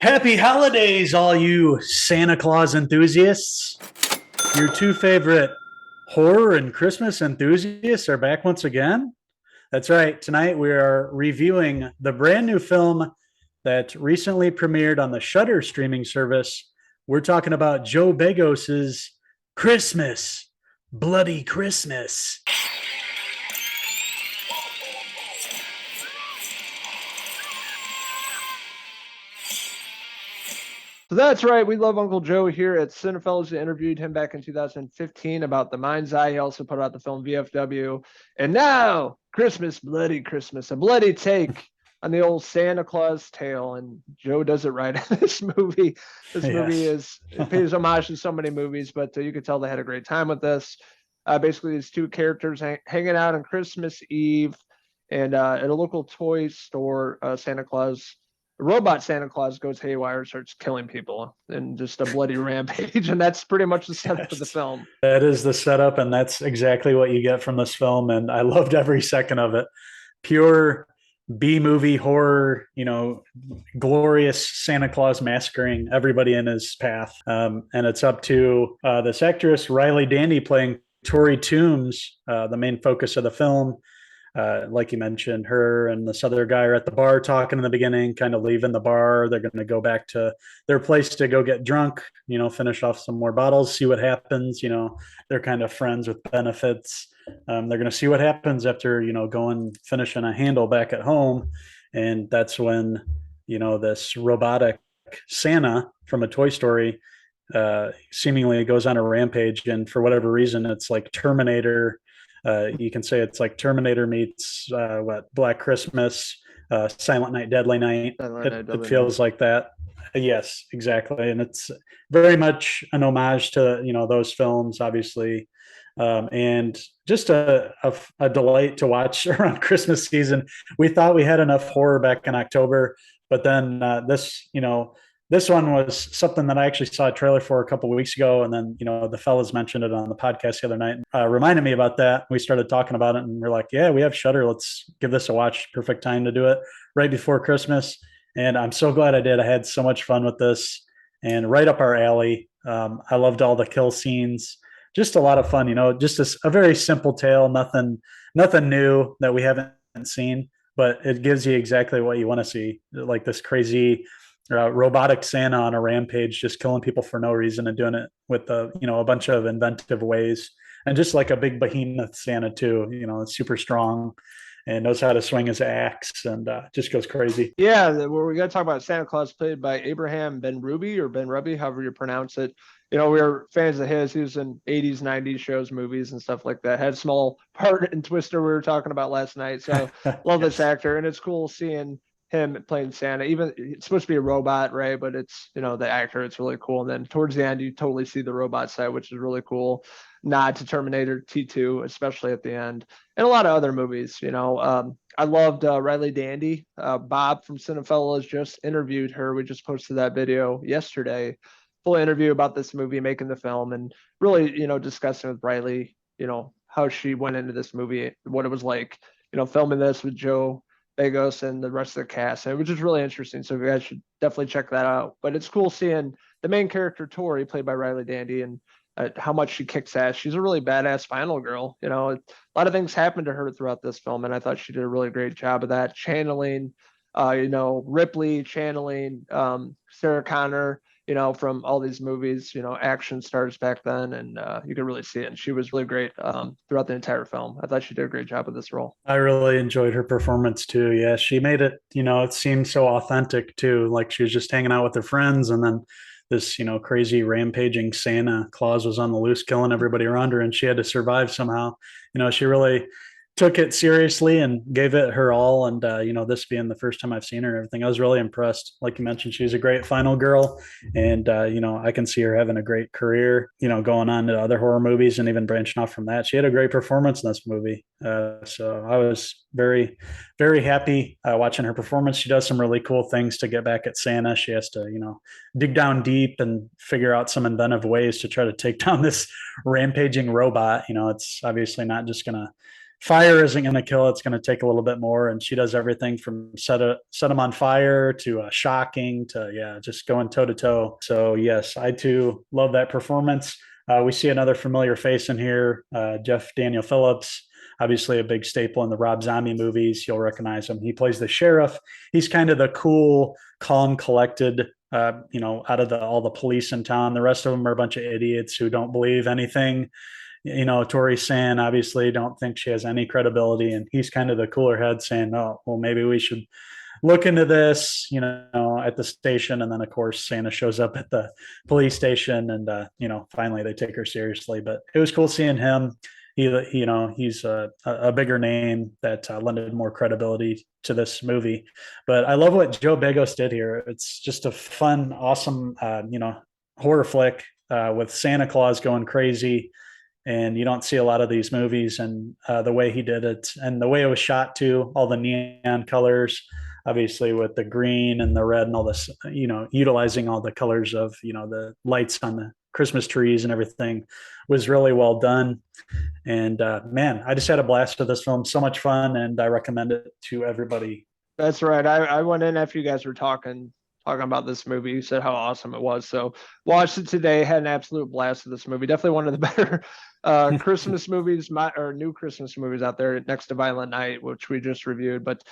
Happy holidays, all you Santa Claus enthusiasts. Your two favorite horror and Christmas enthusiasts are back once again. That's right. Tonight we are reviewing the brand new film that recently premiered on the Shudder streaming service. We're talking about Joe Begos's Christmas, Bloody Christmas. So that's right. We love Uncle Joe here at Cinephellas. We interviewed him back in 2015 about The Mind's Eye. He also put out the film VFW. And now, Christmas, Bloody Christmas, a bloody take on the old Santa Claus tale. And Joe does it right in this movie. This movie Yes. it pays homage to so many movies, but you could tell they had a great time with this. Basically, these two characters hanging out on Christmas Eve and at a local toy store, Santa Claus robot Santa Claus goes haywire, starts killing people, and just a bloody rampage. And that's pretty much the setup of the Yes. film. That is the setup, and that's exactly what you get from this film. And I loved every second of it. Pure B movie horror, glorious Santa Claus massacring everybody in his path. And it's up to this actress, Riley Dandy, playing Tori Toombs, the main focus of the film. Like you mentioned, her and this other guy are at the bar talking in the beginning, kind of leaving the bar. They're going to go back to their place to go get drunk, finish off some more bottles, see what happens. They're kind of friends with benefits. They're going to see what happens after, going, finishing a handle back at home. And that's when, this robotic Santa from a Toy Story seemingly goes on a rampage. And for whatever reason, it's like Terminator. You can say it's like Terminator meets Black Christmas, Silent Night, Deadly Night. It feels like that. Yes, exactly, and it's very much an homage to those films, obviously, and just a delight to watch around Christmas season. We thought we had enough horror back in October, but then this one was something that I actually saw a trailer for a couple of weeks ago, and then the fellas mentioned it on the podcast the other night. Reminded me about that. We started talking about it, and we're like, "Yeah, we have Shudder. Let's give this a watch. Perfect time to do it right before Christmas." And I'm so glad I did. I had so much fun with this, and right up our alley. I loved all the kill scenes. Just a lot of fun. Just a very simple tale. Nothing new that we haven't seen, but it gives you exactly what you want to see, like this crazy robotic Santa on a rampage, just killing people for no reason and doing it with a bunch of inventive ways, and just like a big behemoth Santa too. It's super strong and knows how to swing his axe and just goes crazy. Yeah, we got to talk about Santa Claus, played by Abraham Ben Ruby, or Ben Ruby, however you pronounce it. We were fans of his. He was in 80s, 90s shows, movies, and stuff like that. Had a small part in Twister we were talking about last night. So love this Yes. actor, and it's cool seeing him playing Santa. Even it's supposed to be a robot, right? But it's the actor. It's really cool. And then towards the end, you totally see the robot side, which is really cool. Nod to Terminator T2, especially at the end, and a lot of other movies. I loved Riley Dandy. Bob from Cinephellas just interviewed her. We just posted that video yesterday. Full interview about this movie, making the film, and really, discussing with Riley, how she went into this movie, what it was like, filming this with Joe Begos and the rest of the cast. And it was just really interesting. So you guys should definitely check that out. But it's cool seeing the main character, Tori, played by Riley Dandy, and how much she kicks ass. She's a really badass final girl. A lot of things happened to her throughout this film, and I thought she did a really great job of that, channeling, Ripley, channeling Sarah Connor, from all these movies, action stars back then, and you could really see it. And she was really great throughout the entire film. I thought she did a great job of this role. I really enjoyed her performance too. Yeah, she made it, it seemed so authentic too. Like she was just hanging out with her friends, and then this, crazy rampaging Santa Claus was on the loose, killing everybody around her, and she had to survive somehow. She really took it seriously and gave it her all. And this being the first time I've seen her and everything, I was really impressed. Like you mentioned, she was a great final girl, and I can see her having a great career. Going on to other horror movies and even branching off from that. She had a great performance in this movie, so I was very, very happy watching her performance. She does some really cool things to get back at Santa. She has to, dig down deep and figure out some inventive ways to try to take down this rampaging robot. It's obviously not just gonna fire isn't going to kill. It's going to take a little bit more. And she does everything from set them on fire to shocking to, yeah, just going toe to toe. So, yes, I too love that performance. We see another familiar face in here, Jeff Daniel Phillips, obviously a big staple in the Rob Zombie movies. You'll recognize him. He plays the sheriff. He's kind of the cool, calm, collected, out of all the police in town. The rest of them are a bunch of idiots who don't believe anything. Tori San obviously don't think she has any credibility, and he's kind of the cooler head saying, oh, well, maybe we should look into this, at the station. And then of course Santa shows up at the police station, and finally they take her seriously. But it was cool seeing him. He's a bigger name that lended more credibility to this movie. But I love what Joe Begos did here. It's just a fun, awesome, horror flick with Santa Claus going crazy. And you don't see a lot of these movies, and the way he did it and the way it was shot too, all the neon colors, obviously with the green and the red and all this, utilizing all the colors of, the lights on the Christmas trees and everything was really well done. And man, I just had a blast with this film. So much fun, and I recommend it to everybody. That's right. I went in after you guys were talking about this movie. You said how awesome it was. So watched it today, had an absolute blast with this movie. Definitely one of the better Christmas movies, or new Christmas movies out there, next to Violent Night, which we just reviewed. But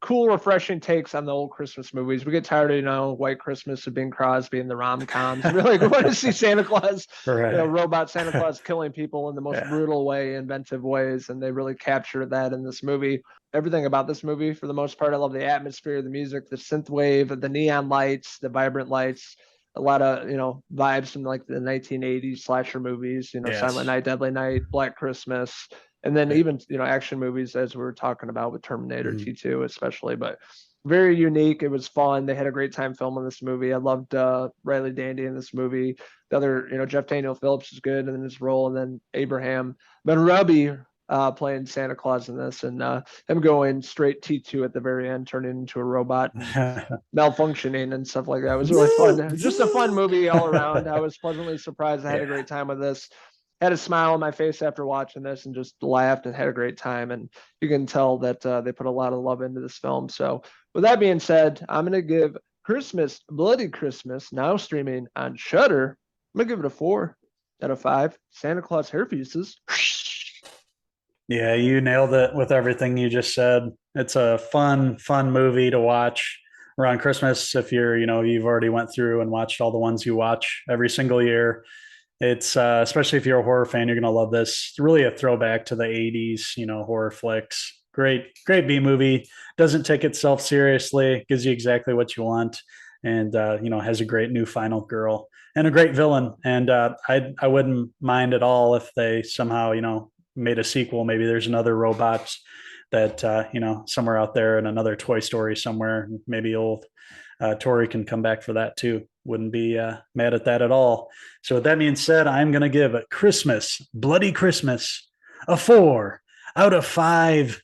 cool, refreshing takes on the old Christmas movies. We get tired of White Christmas of Bing Crosby and the rom-coms. We really want to see Santa Claus, Right. robot Santa Claus killing people in the most brutal way, inventive ways, and they really captured that in this movie. Everything about this movie, for the most part, I love the atmosphere, the music, the synth wave, the neon lights, the vibrant lights. A lot of vibes from like the 1980s slasher movies, Yes. Silent Night, Deadly Night, Black Christmas, and then even action movies, as we were talking about with Terminator T2 especially. But very unique. It was fun. They had a great time filming this movie. I loved Riley Dandy in this movie. The other, Jeff Daniel Phillips is good in his role, and then Abraham Ben Ruby playing Santa Claus in this, and him going straight T2 at the very end, turning into a robot, malfunctioning and stuff like that. It was really fun. It was just a fun movie all around. I was pleasantly surprised. I had a great time with this. Had a smile on my face after watching this, and just laughed and had a great time. And you can tell that they put a lot of love into this film. So with that being said, I'm going to give Christmas, Bloody Christmas, now streaming on Shudder, I'm going to give it a 4 out of 5 Santa Claus hair pieces. Yeah, you nailed it with everything you just said. It's a fun movie to watch around Christmas. If you've already went through and watched all the ones you watch every single year. It's especially if you're a horror fan, you're going to love this. It's really a throwback to the 80s, horror flicks. Great B movie. Doesn't take itself seriously. Gives you exactly what you want. And, has a great new final girl and a great villain. And I wouldn't mind at all if they somehow, made a sequel. Maybe there's another robot that somewhere out there in another Toy Story somewhere. Maybe old Tori can come back for that too. Wouldn't be mad at that at all. So with that being said, I'm going to give a Christmas, Bloody Christmas, a 4 out of 5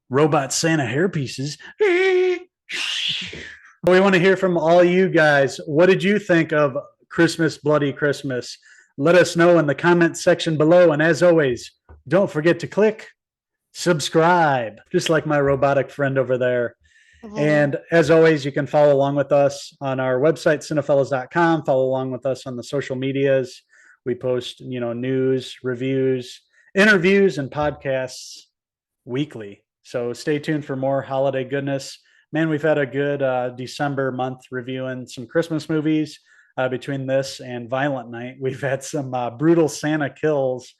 robot Santa hair pieces. We want to hear from all you guys. What did you think of Christmas, Bloody Christmas? Let us know in the comment section below. And as always, don't forget to click subscribe, just like my robotic friend over there. And as always, you can follow along with us on our website, Cinephellas.com. Follow along with us on the social medias. We post, news, reviews, interviews, and podcasts weekly. So stay tuned for more holiday goodness. Man, we've had a good December month reviewing some Christmas movies. Between this and Violent Night, we've had some brutal Santa kills,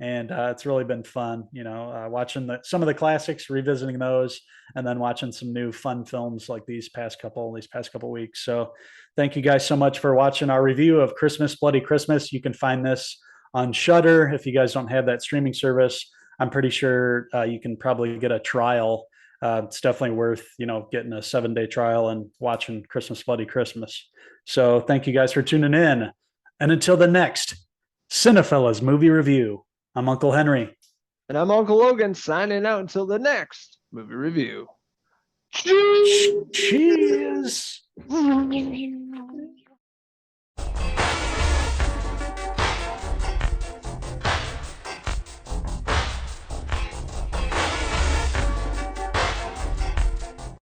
and it's really been fun, watching some of the classics, revisiting those, and then watching some new fun films like these past couple weeks. So thank you guys so much for watching our review of Christmas, Bloody Christmas. You can find this on Shudder. If you guys don't have that streaming service, I'm pretty sure you can probably get a trial. It's definitely worth, getting a 7-day trial and watching Christmas, Bloody Christmas. So thank you guys for tuning in. And until the next Cinephellas movie review, I'm Uncle Henry. And I'm Uncle Logan, signing out until the next movie review. Cheers.